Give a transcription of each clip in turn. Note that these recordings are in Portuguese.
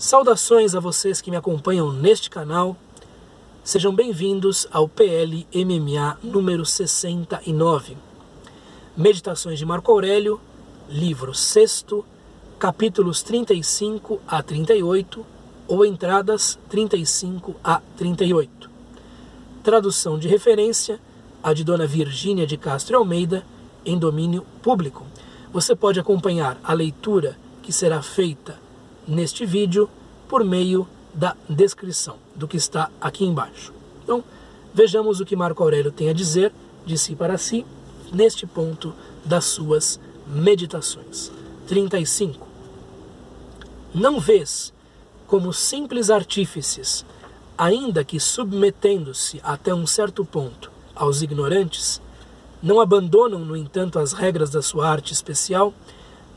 Saudações a vocês que me acompanham neste canal. Sejam bem-vindos ao PL MMA número 69. Meditações de Marco Aurélio, livro 6º, capítulos 35 a 38, ou entradas 35 a 38. Tradução de referência, a de Dona Virgínia de Castro Almeida, em domínio público. Você pode acompanhar a leitura que será feita neste vídeo por meio da descrição do que está aqui embaixo. Então, vejamos o que Marco Aurélio tem a dizer de si para si neste ponto das suas meditações. 35. Não vês como simples artífices, ainda que submetendo-se até um certo ponto aos ignorantes, não abandonam, no entanto, as regras da sua arte especial,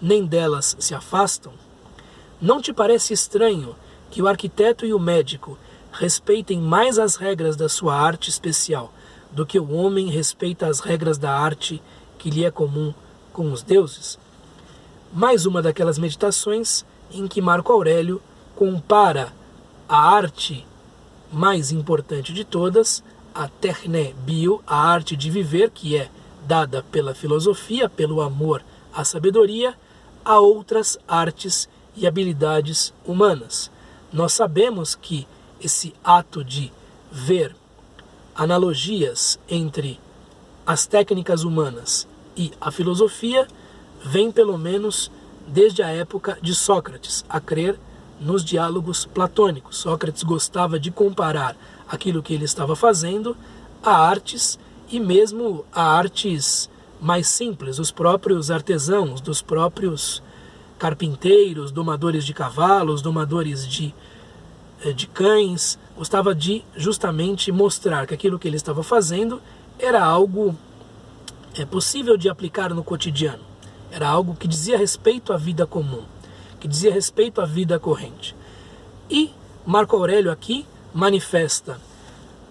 nem delas se afastam? Não te parece estranho que o arquiteto e o médico respeitem mais as regras da sua arte especial do que o homem respeita as regras da arte que lhe é comum com os deuses? Mais uma daquelas meditações em que Marco Aurélio compara a arte mais importante de todas, a terne bio, a arte de viver, que é dada pela filosofia, pelo amor à sabedoria, a outras artes e habilidades humanas. Nós sabemos que esse ato de ver analogias entre as técnicas humanas e a filosofia vem pelo menos desde a época de Sócrates, a crer nos diálogos platônicos. Sócrates gostava de comparar aquilo que ele estava fazendo a artes, e mesmo a artes mais simples, os próprios artesãos, dos próprios carpinteiros, domadores de cavalos, domadores de cães. Gostava de justamente mostrar que aquilo que ele estava fazendo era algo possível de aplicar no cotidiano. Era algo que dizia respeito à vida comum, que dizia respeito à vida corrente. E Marco Aurélio aqui manifesta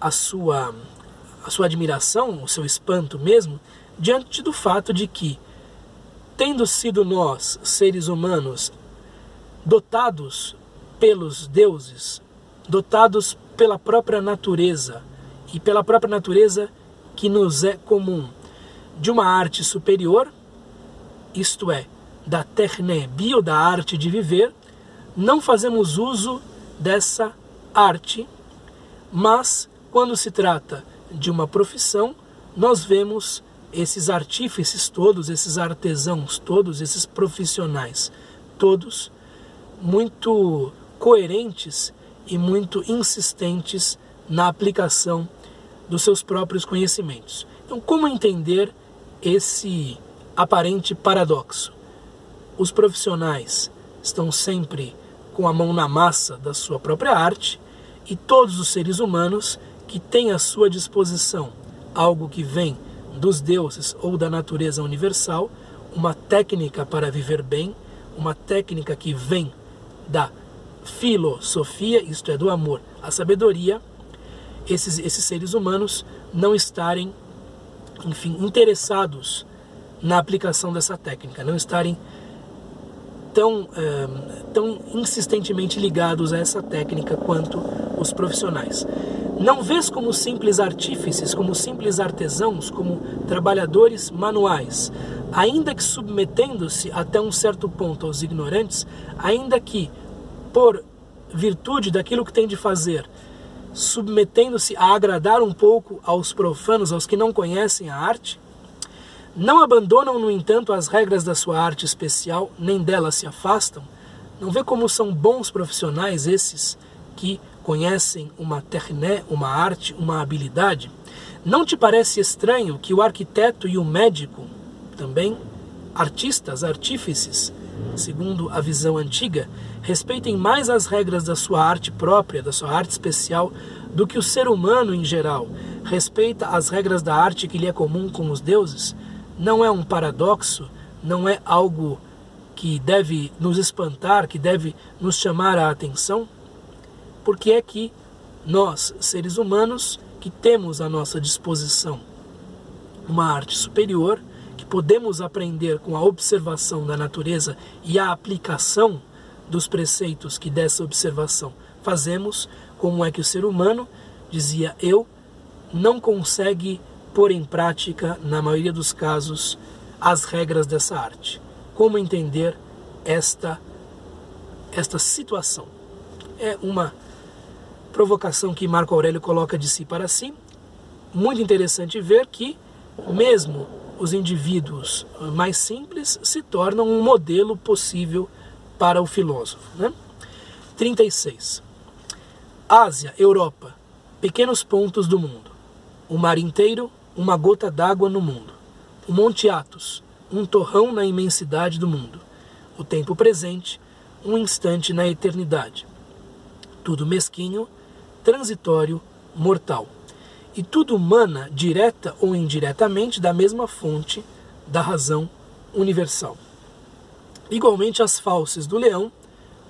a sua admiração, o seu espanto mesmo, diante do fato de que, tendo sido nós, seres humanos, dotados pelos deuses, dotados pela própria natureza, e pela própria natureza que nos é comum, de uma arte superior, isto é, da terne bio, da arte de viver, não fazemos uso dessa arte, mas quando se trata de uma profissão, nós vemos esses artífices todos, esses artesãos todos, esses profissionais todos, muito coerentes e muito insistentes na aplicação dos seus próprios conhecimentos. Então, como entender esse aparente paradoxo? Os profissionais estão sempre com a mão na massa da sua própria arte, e todos os seres humanos que têm à sua disposição algo que vem dos deuses ou da natureza universal, uma técnica para viver bem, uma técnica que vem da filosofia, isto é, do amor à sabedoria, esses seres humanos não estarem, enfim, interessados na aplicação dessa técnica, não estarem tão insistentemente ligados a essa técnica quanto os profissionais. Não vês como simples artífices, como simples artesãos, como trabalhadores manuais, ainda que submetendo-se até um certo ponto aos ignorantes, ainda que, por virtude daquilo que tem de fazer, submetendo-se a agradar um pouco aos profanos, aos que não conhecem a arte, não abandonam, no entanto, as regras da sua arte especial, nem delas se afastam? Não vê como são bons profissionais esses que conhecem uma terne, uma arte, uma habilidade? Não te parece estranho que o arquiteto e o médico, também artistas, artífices, segundo a visão antiga, respeitem mais as regras da sua arte própria, da sua arte especial, do que o ser humano em geral respeita as regras da arte que lhe é comum com os deuses? Não é um paradoxo? Não é algo que deve nos espantar, que deve nos chamar a atenção? Porque é que nós, seres humanos, que temos à nossa disposição uma arte superior, que podemos aprender com a observação da natureza e a aplicação dos preceitos que dessa observação fazemos, como é que o ser humano, dizia eu, não consegue pôr em prática, na maioria dos casos, as regras dessa arte. Como entender esta situação? É uma provocação que Marco Aurélio coloca de si para si. Muito interessante ver que mesmo os indivíduos mais simples se tornam um modelo possível para o filósofo, né? 36. Ásia, Europa, pequenos pontos do mundo. O mar inteiro, uma gota d'água no mundo. O Monte Athos, um torrão na imensidade do mundo. O tempo presente, um instante na eternidade. Tudo mesquinho, transitório, mortal. E tudo mana, direta ou indiretamente, da mesma fonte da razão universal. Igualmente as fauces do leão,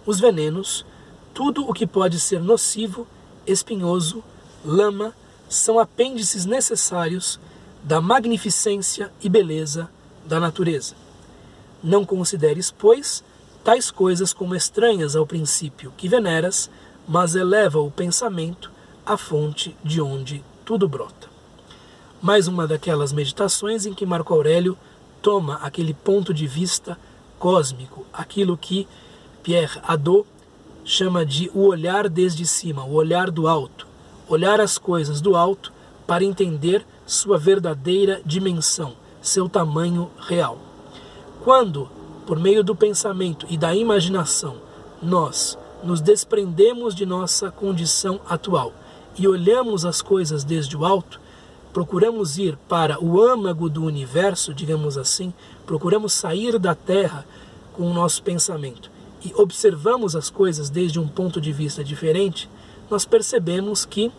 os venenos, tudo o que pode ser nocivo, espinhoso, lama, são apêndices necessários da magnificência e beleza da natureza. Não consideres, pois, tais coisas como estranhas ao princípio que veneras, mas eleva o pensamento à fonte de onde tudo brota. Mais uma daquelas meditações em que Marco Aurélio toma aquele ponto de vista cósmico, aquilo que Pierre Hadot chama de o olhar desde cima, o olhar do alto, olhar as coisas do alto para entender sua verdadeira dimensão, seu tamanho real. Quando, por meio do pensamento e da imaginação, nós nos desprendemos de nossa condição atual e olhamos as coisas desde o alto, procuramos ir para o âmago do universo, digamos assim, procuramos sair da Terra com o nosso pensamento e observamos as coisas desde um ponto de vista diferente, nós percebemos que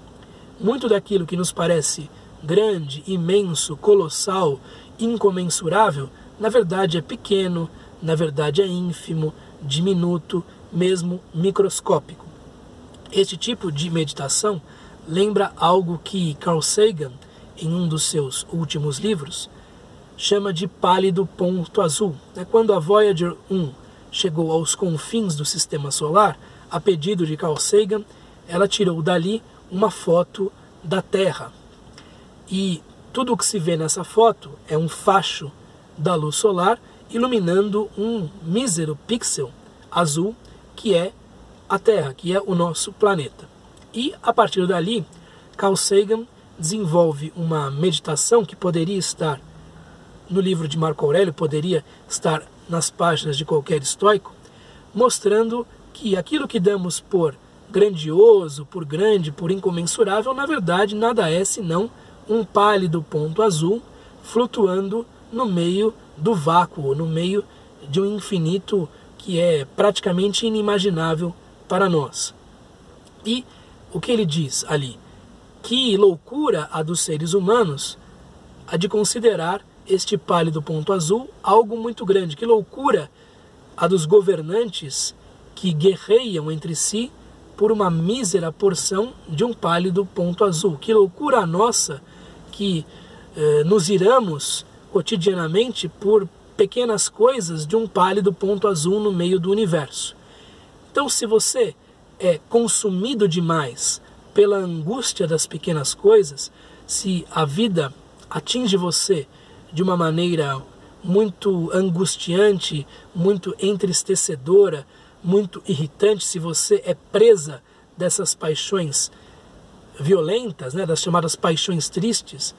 muito daquilo que nos parece grande, imenso, colossal, incomensurável, na verdade é pequeno, na verdade é ínfimo, diminuto, mesmo microscópico. Este tipo de meditação lembra algo que Carl Sagan, em um dos seus últimos livros, chama de pálido ponto azul. Quando a Voyager 1 chegou aos confins do sistema solar, a pedido de Carl Sagan, ela tirou dali uma foto da Terra. E tudo o que se vê nessa foto é um facho da luz solar iluminando um mísero pixel azul que é a Terra, que é o nosso planeta. E a partir dali, Carl Sagan desenvolve uma meditação que poderia estar no livro de Marco Aurélio, poderia estar nas páginas de qualquer estoico, mostrando que aquilo que damos por grandioso, por grande, por incomensurável, na verdade nada é senão um pálido ponto azul flutuando no meio do vácuo, no meio de um infinito que é praticamente inimaginável para nós. E o que ele diz ali? Que loucura a dos seres humanos a de considerar este pálido ponto azul algo muito grande. Que loucura a dos governantes que guerreiam entre si por uma mísera porção de um pálido ponto azul. Que loucura a nossa que nos iramos cotidianamente por pequenas coisas de um pálido ponto azul no meio do universo. Então, se você é consumido demais pela angústia das pequenas coisas, se a vida atinge você de uma maneira muito angustiante, muito entristecedora, muito irritante, se você é presa dessas paixões violentas, das chamadas paixões tristes,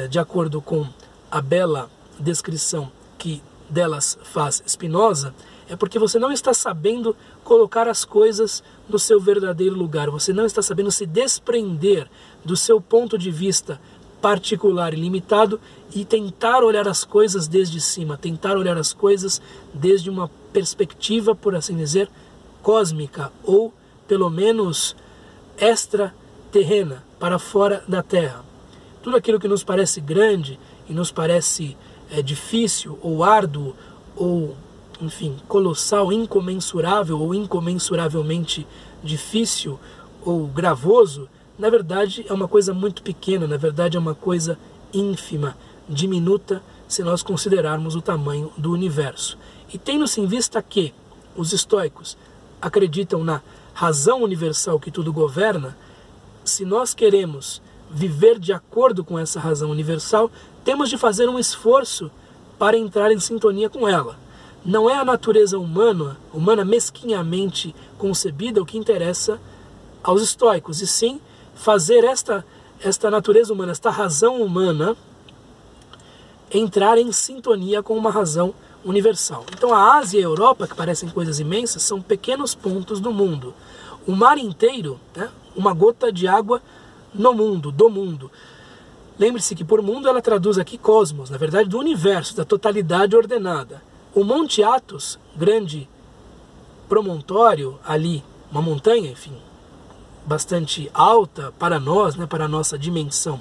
de acordo com a bela descrição que delas faz Spinoza, é porque você não está sabendo colocar as coisas no seu verdadeiro lugar, você não está sabendo se desprender do seu ponto de vista particular e limitado e tentar olhar as coisas desde cima, tentar olhar as coisas desde uma perspectiva, por assim dizer, cósmica ou pelo menos extraterrena, para fora da Terra. Tudo aquilo que nos parece grande e nos parece difícil ou árduo ou, enfim, colossal, incomensurável ou incomensuravelmente difícil ou gravoso, na verdade é uma coisa muito pequena, na verdade é uma coisa ínfima, diminuta, se nós considerarmos o tamanho do universo. E tendo-se em vista que os estoicos acreditam na razão universal que tudo governa, se nós queremos viver de acordo com essa razão universal, temos de fazer um esforço para entrar em sintonia com ela. Não é a natureza humana mesquinhamente concebida o que interessa aos estoicos, e sim fazer esta natureza humana, esta razão humana, entrar em sintonia com uma razão universal. Então a Ásia e a Europa, que parecem coisas imensas, são pequenos pontos do mundo. O mar inteiro, né, uma gota de água no mundo, do mundo. Lembre-se que por mundo ela traduz aqui cosmos, na verdade do universo, da totalidade ordenada. O Monte Athos, grande promontório ali, uma montanha, enfim, bastante alta para nós, né, para a nossa dimensão,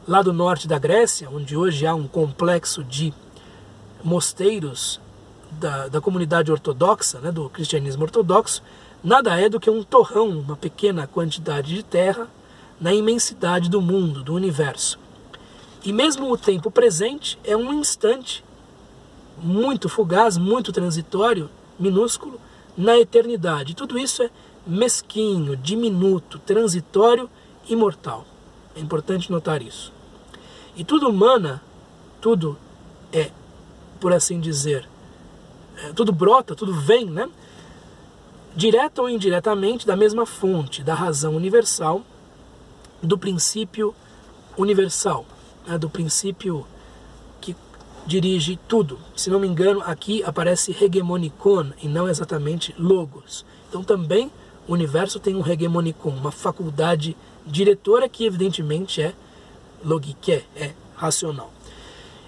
lá do norte da Grécia, onde hoje há um complexo de mosteiros da comunidade ortodoxa, né, do cristianismo ortodoxo, nada é do que um torrão, uma pequena quantidade de terra na imensidade do mundo, do universo. E mesmo o tempo presente é um instante muito fugaz, muito transitório, minúsculo, na eternidade. Tudo isso é mesquinho, diminuto, transitório e mortal. É importante notar isso. E tudo humana, tudo é, por assim dizer, tudo brota, tudo vem, né? Direta ou indiretamente da mesma fonte, da razão universal, do princípio universal, né? Do princípio que dirige tudo. Se não me engano, aqui aparece hegemonikon e não exatamente logos. Então também o universo tem um hegemonikon, uma faculdade diretora que evidentemente é logike, é racional.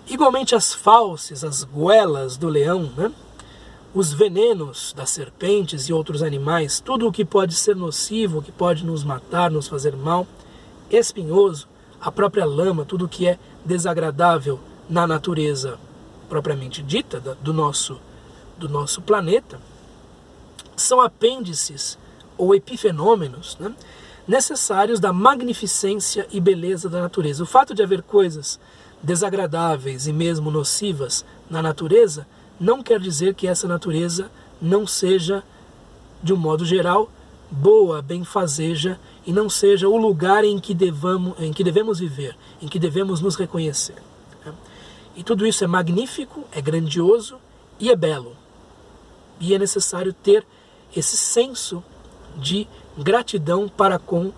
Igualmente as fauces, as goelas do leão, né? Os venenos das serpentes e outros animais, tudo o que pode ser nocivo, o que pode nos matar, nos fazer mal, espinhoso, a própria lama, tudo o que é desagradável na natureza propriamente dita do nosso planeta, são apêndices ou epifenômenos, né, necessários da magnificência e beleza da natureza. O fato de haver coisas desagradáveis e mesmo nocivas na natureza não quer dizer que essa natureza não seja, de um modo geral, boa, benfazeja, e não seja o lugar em que devemos viver, em que devemos nos reconhecer. E tudo isso é magnífico, é grandioso e é belo. E é necessário ter esse senso de gratidão para com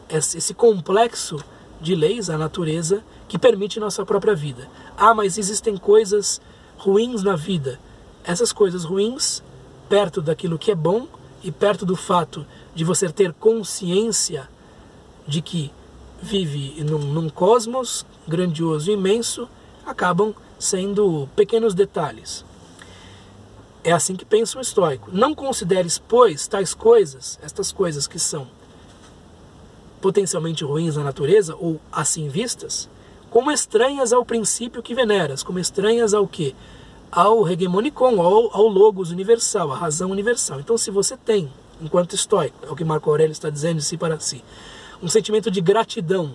esse complexo de leis, a natureza, que permite nossa própria vida. Ah, mas existem coisas ruins na vida. Essas coisas ruins, perto daquilo que é bom e perto do fato de você ter consciência de que vive num cosmos grandioso e imenso, acabam sendo pequenos detalhes. É assim que pensa o estoico. Não consideres, pois, tais coisas, estas coisas que são potencialmente ruins na natureza, ou assim vistas, como estranhas ao princípio que veneras, como estranhas ao quê? Ao hegemonikon, ao logos universal, à razão universal. Então, se você tem, enquanto estoico, é o que Marco Aurélio está dizendo de si para si, um sentimento de gratidão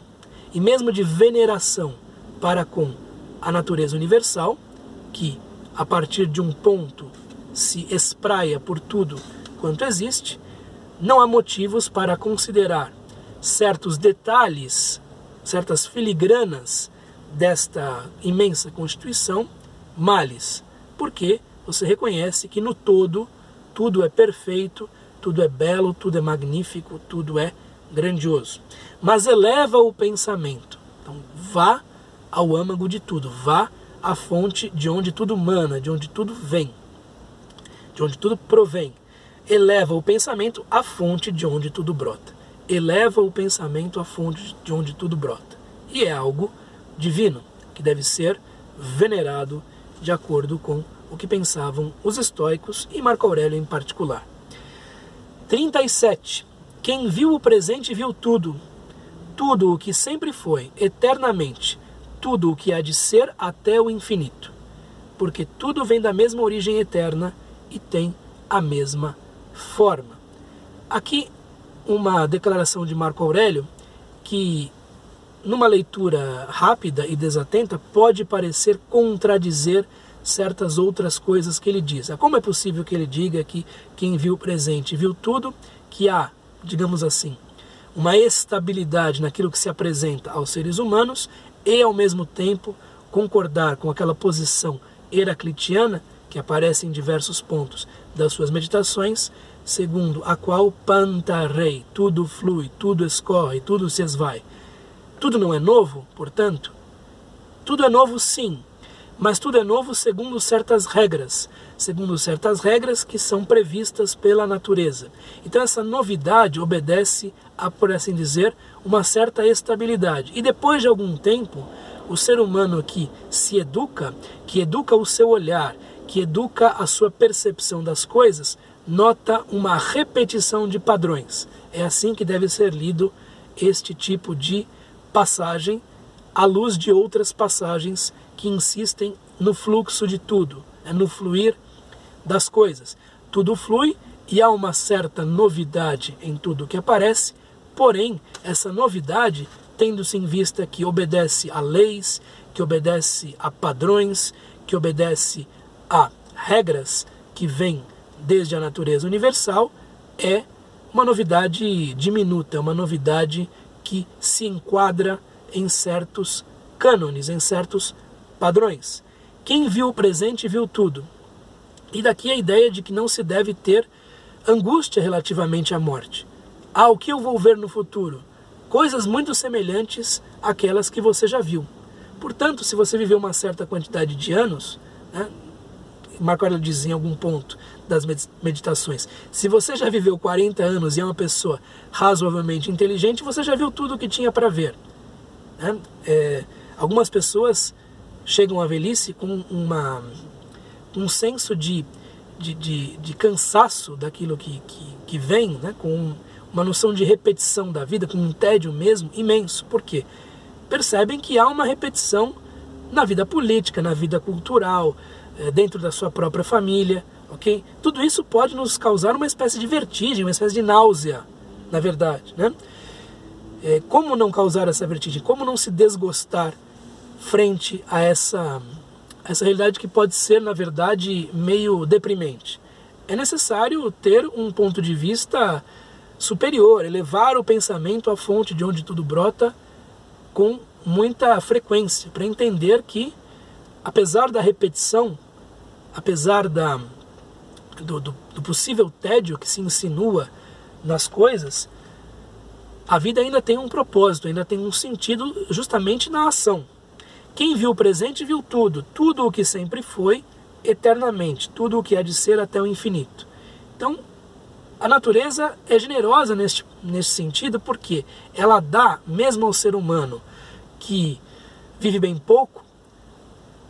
e mesmo de veneração para com a natureza universal, que a partir de um ponto se espraia por tudo quanto existe, não há motivos para considerar certos detalhes, certas filigranas desta imensa Constituição males, porque você reconhece que no todo tudo é perfeito, tudo é belo, tudo é magnífico, tudo é grandioso. Mas eleva o pensamento. Então vá ao âmago de tudo, vá à fonte de onde tudo mana, de onde tudo vem, de onde tudo provém. Eleva o pensamento à fonte de onde tudo brota. Eleva o pensamento à fonte de onde tudo brota. E é algo divino, que deve ser venerado de acordo com o que pensavam os estoicos e Marco Aurélio em particular. 37. Quem viu o presente viu tudo. Tudo o que sempre foi, eternamente. Tudo o que há de ser até o infinito. Porque tudo vem da mesma origem eterna e tem a mesma forma. Aqui uma declaração de Marco Aurélio que, numa leitura rápida e desatenta, pode parecer contradizer certas outras coisas que ele diz. Como é possível que ele diga que quem viu o presente viu tudo, que há, digamos assim, uma estabilidade naquilo que se apresenta aos seres humanos e, ao mesmo tempo, concordar com aquela posição heraclitiana que aparece em diversos pontos das suas meditações, segundo a qual panta rei, tudo flui, tudo escorre, tudo se esvai. Tudo não é novo, portanto? Tudo é novo, sim, mas tudo é novo segundo certas regras que são previstas pela natureza. Então essa novidade obedece a, por assim dizer, uma certa estabilidade. E depois de algum tempo, o ser humano que se educa, que educa o seu olhar, que educa a sua percepção das coisas, nota uma repetição de padrões. É assim que deve ser lido este tipo de passagem, à luz de outras passagens que insistem no fluxo de tudo, no fluir das coisas. Tudo flui e há uma certa novidade em tudo que aparece, porém, essa novidade, tendo-se em vista que obedece a leis, que obedece a padrões, que obedece a regras que vêm desde a natureza universal, é uma novidade diminuta, é uma novidade que se enquadra em certos cânones, em certos padrões. Quem viu o presente viu tudo. E daqui a ideia de que não se deve ter angústia relativamente à morte. O que eu vou ver no futuro? Coisas muito semelhantes àquelas que você já viu. Portanto, se você viveu uma certa quantidade de anos, Marco Aurélio diz em algum ponto das meditações, se você já viveu 40 anos e é uma pessoa razoavelmente inteligente, você já viu tudo o que tinha para ver. Algumas pessoas chegam à velhice com um senso de cansaço daquilo que vem, com uma noção de repetição da vida, com um tédio mesmo imenso. Por quê? Percebem que há uma repetição na vida política, na vida cultural, dentro da sua própria família, ok? Tudo isso pode nos causar uma espécie de vertigem, uma espécie de náusea, na verdade, Como não causar essa vertigem? Como não se desgostar frente a essa realidade que pode ser, na verdade, meio deprimente? É necessário ter um ponto de vista superior, elevar o pensamento à fonte de onde tudo brota com muita frequência, para entender que, apesar da repetição, apesar do possível tédio que se insinua nas coisas, a vida ainda tem um propósito, ainda tem um sentido justamente na ação. Quem viu o presente viu tudo, tudo o que sempre foi, eternamente, tudo o que há de ser até o infinito. Então, a natureza é generosa nesse sentido, porque ela dá, mesmo ao ser humano que vive bem pouco,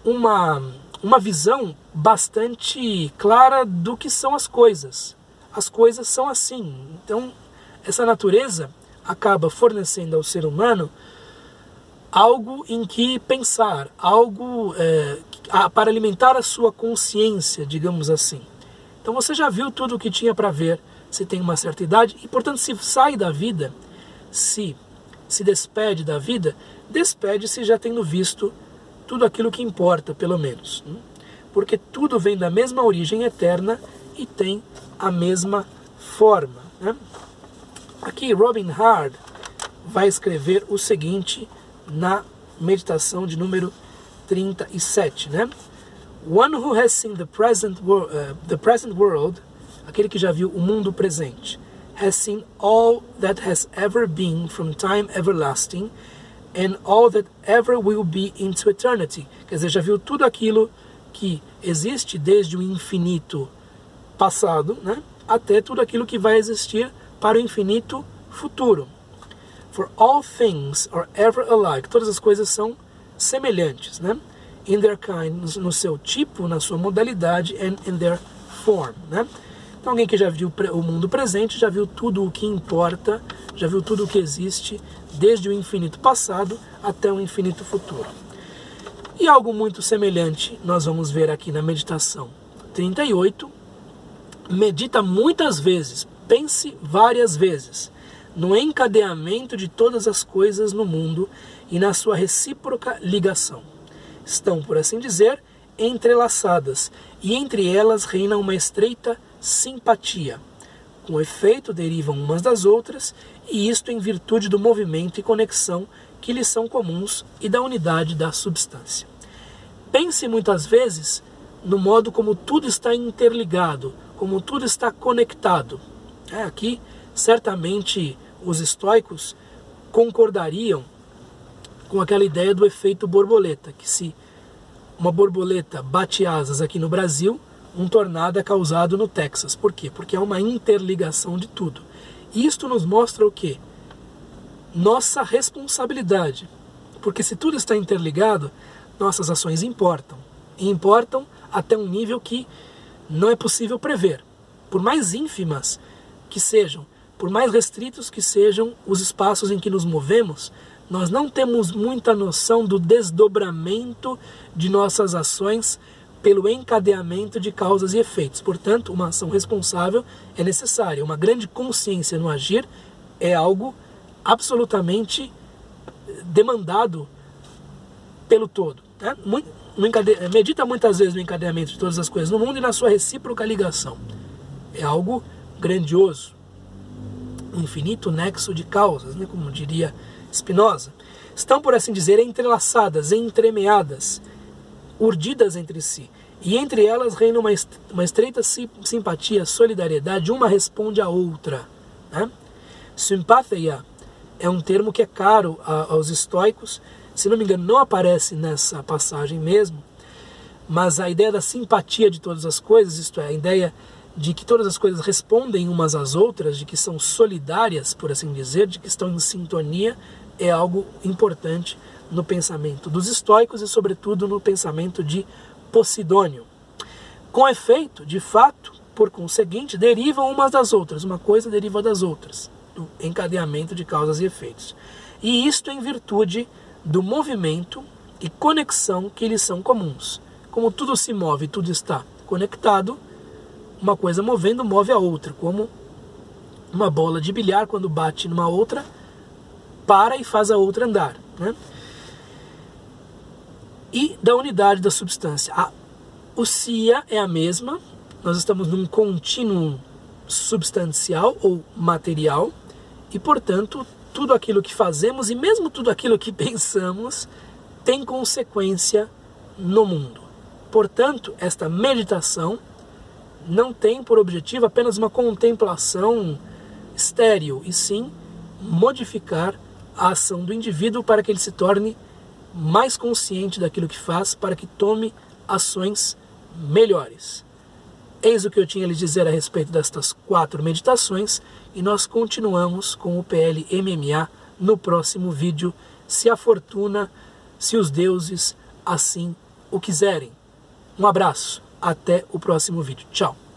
uma visão bastante clara do que são as coisas. As coisas são assim. Então, essa natureza acaba fornecendo ao ser humano algo em que pensar, algo para alimentar a sua consciência, digamos assim. Então você já viu tudo o que tinha para ver, se tem uma certa idade, e portanto se sai da vida, se despede da vida, despede-se já tendo visto tudo aquilo que importa, pelo menos. Porque tudo vem da mesma origem eterna e tem a mesma forma. Aqui Robin Hard vai escrever o seguinte na meditação de número 37. One who has seen the present world, aquele que já viu o mundo presente, has seen all that has ever been from time everlasting and all that ever will be into eternity. Quer dizer, já viu tudo aquilo que existe desde o infinito passado, até tudo aquilo que vai existir para o infinito futuro. For all things are ever alike. Todas as coisas são semelhantes, in their kind, no seu tipo, na sua modalidade, and in their form, Então alguém que já viu o mundo presente, já viu tudo o que importa, já viu tudo o que existe, desde o infinito passado até o infinito futuro. E algo muito semelhante nós vamos ver aqui na meditação 38. Medita muitas vezes, pense várias vezes, no encadeamento de todas as coisas no mundo e na sua recíproca ligação. Estão, por assim dizer, entrelaçadas, e entre elas reina uma estreita simpatia. Com efeito, derivam umas das outras, e isto em virtude do movimento e conexão que lhes são comuns e da unidade da substância. Pense muitas vezes no modo como tudo está interligado, como tudo está conectado. Aqui, certamente, os estoicos concordariam com aquela ideia do efeito borboleta, que se uma borboleta bate asas aqui no Brasil, um tornado é causado no Texas. Por quê? Porque é uma interligação de tudo. E isto nos mostra o quê? Nossa responsabilidade. Porque se tudo está interligado, nossas ações importam. E importam até um nível que não é possível prever. Por mais ínfimas que sejam, por mais restritos que sejam os espaços em que nos movemos, nós não temos muita noção do desdobramento de nossas ações pelo encadeamento de causas e efeitos. Portanto, uma ação responsável é necessária. Uma grande consciência no agir é algo absolutamente demandado pelo todo. Né? Medita muitas vezes no encadeamento de todas as coisas no mundo e na sua recíproca ligação. É algo grandioso. Um infinito nexo de causas, né? Como diria Spinoza. Estão, por assim dizer, entrelaçadas, entremeadas, urdidas entre si. E entre elas reina uma estreita simpatia, solidariedade, uma responde à outra. Né? Sympatheia é um termo que é caro aos estoicos. Se não me engano, não aparece nessa passagem mesmo, mas a ideia da simpatia de todas as coisas, isto é, a ideia de que todas as coisas respondem umas às outras, de que são solidárias, por assim dizer, de que estão em sintonia, é algo importante no pensamento dos estoicos e, sobretudo, no pensamento de Posidônio. Com efeito, de fato, por conseguinte, derivam umas das outras, uma coisa deriva das outras, do encadeamento de causas e efeitos. E isto em virtude do movimento e conexão que lhes são comuns. Como tudo se move, tudo está conectado, uma coisa movendo move a outra, como uma bola de bilhar, quando bate numa outra, para e faz a outra andar. Né? E da unidade da substância. A ousia é a mesma, nós estamos num contínuo substancial ou material, e, portanto, tudo aquilo que fazemos e mesmo tudo aquilo que pensamos tem consequência no mundo. Portanto, esta meditação não tem por objetivo apenas uma contemplação estéril, e sim modificar a ação do indivíduo para que ele se torne mais consciente daquilo que faz, para que tome ações melhores. Eis o que eu tinha a lhes dizer a respeito destas 4 meditações, e nós continuamos com o PL MMA no próximo vídeo, se a fortuna, se os deuses assim o quiserem. Um abraço, até o próximo vídeo. Tchau!